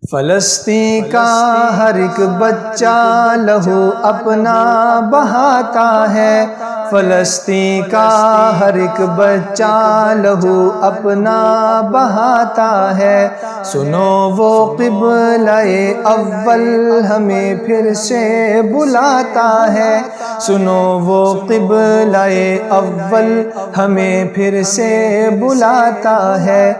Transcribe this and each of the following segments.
فلسطین کا ہر ایک بچہ لہو اپنا بہاتا ہے، فلسطین کا ہر ایک بچہ لہو اپنا بہاتا ہے۔ سنو وہ قبلہ اول ہمیں پھر سے بلاتا ہے، سنو وہ قبلہ اول ہمیں پھر سے بلاتا ہے۔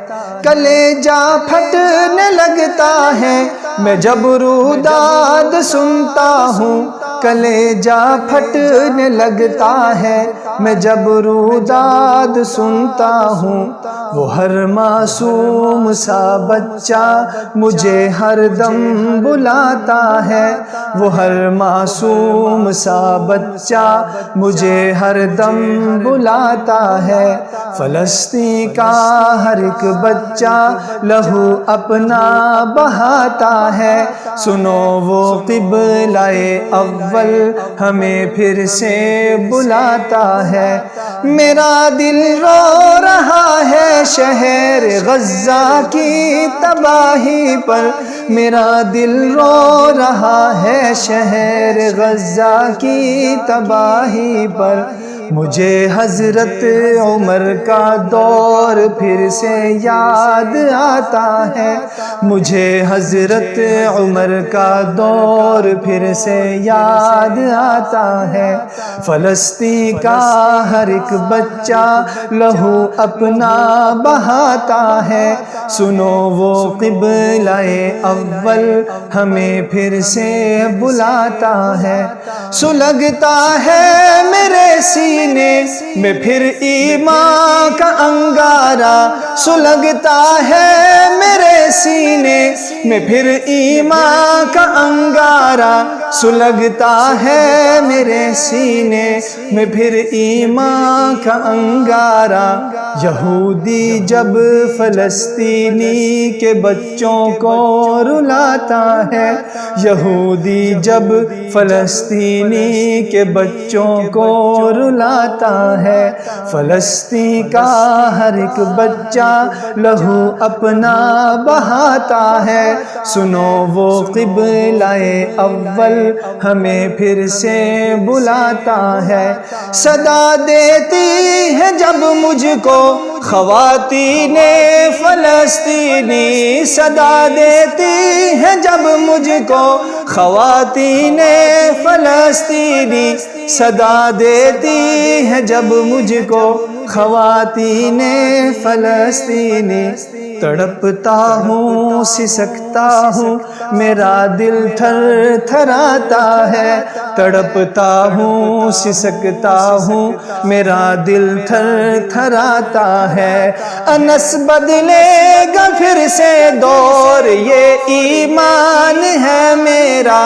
کلیجہ پھٹنے لگتا ہے میں جب روداد سنتا ہوں، کلیجہ پھٹنے لگتا ہے میں جب روداد سنتا ہوں۔ وہ ہر معصوم سا بچہ مجھے ہر دم بلاتا ہے، وہ ہر معصوم سا بچہ مجھے ہر دم بلاتا ہے۔ فلسطین کا ہر ایک بچہ لہو اپنا بہاتا ہے، سنو وہ قبلہ اول ہمیں پھر سے بلاتا ہے۔ میرا دل رو رہا ہے شہر غزہ کی تباہی پر، میرا دل رو رہا ہے شہر غزہ کی تباہی پر۔ مجھے حضرت عمر کا دور پھر سے یاد آتا ہے، مجھے حضرت عمر کا دور پھر سے یاد آتا ہے۔ فلسطین کا ہر ایک بچہ لہو اپنا بہاتا ہے، سنو وہ قبلہ اول ہمیں پھر سے بلاتا ہے۔ سلگتا ہے میرے سینے میں پھر ایمان کا انگارہ، سلگتا ہے میرے سینے میں پھر ایمان کا انگارہ، سلگتا ہے میرے سینے میں پھر ایمان کا انگارہ۔ یہودی جب فلسطینی کے بچوں کو رلاتا ہے، یہودی جب فلسطینی کے بچوں کو رلاتا ہے، فلسطین کا ہر ایک بچہ لہو اپنا بہاتا ہے، سنو وہ قبلہ اول ہمیں پھر سے بلاتا ہے۔ صدا دیتی ہے جب مجھ کو خواتین فلسطینی، صدا دیتی ہے جب مجھ کو خواتین فلسطینی، صدا دیتی ہے جب مجھ کو خواتین فلسطینی۔ تڑپتا ہوں سسکتا ہوں میرا دل تھر تھراتا ہے، تڑپتا ہوں سسکتا ہوں میرا دل تھر تھراتا ہے۔ انس بدلے گا پھر سے دور یہ ایمان ہے میرا،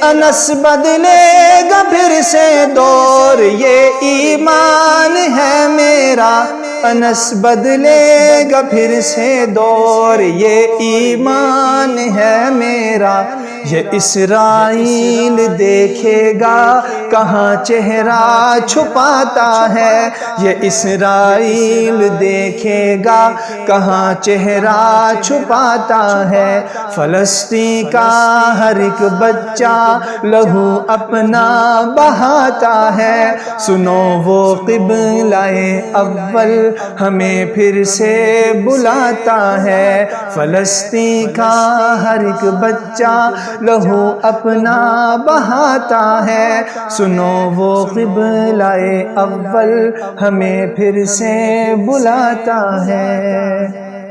انس بدلے گا پھر سے دور یہ ایمان ہے میرا، انس بدلے گا پھر سے دور یہ ایمان ہے میرا۔ یہ اسرائیل دیکھے گا کہاں چہرہ چھپاتا ہے، یہ اسرائیل دیکھے گا کہاں چہرہ چھپاتا ہے۔ فلسطین کا ہر ایک بچہ لہو اپنا بہاتا ہے، سنو وہ قبلہ اول ہمیں پھر سے بلاتا ہے۔ فلسطین کا ہر ایک بچہ لہو اپنا بہاتا ہے، سنو وہ قبلہ اول ہمیں پھر سے بلاتا ہے۔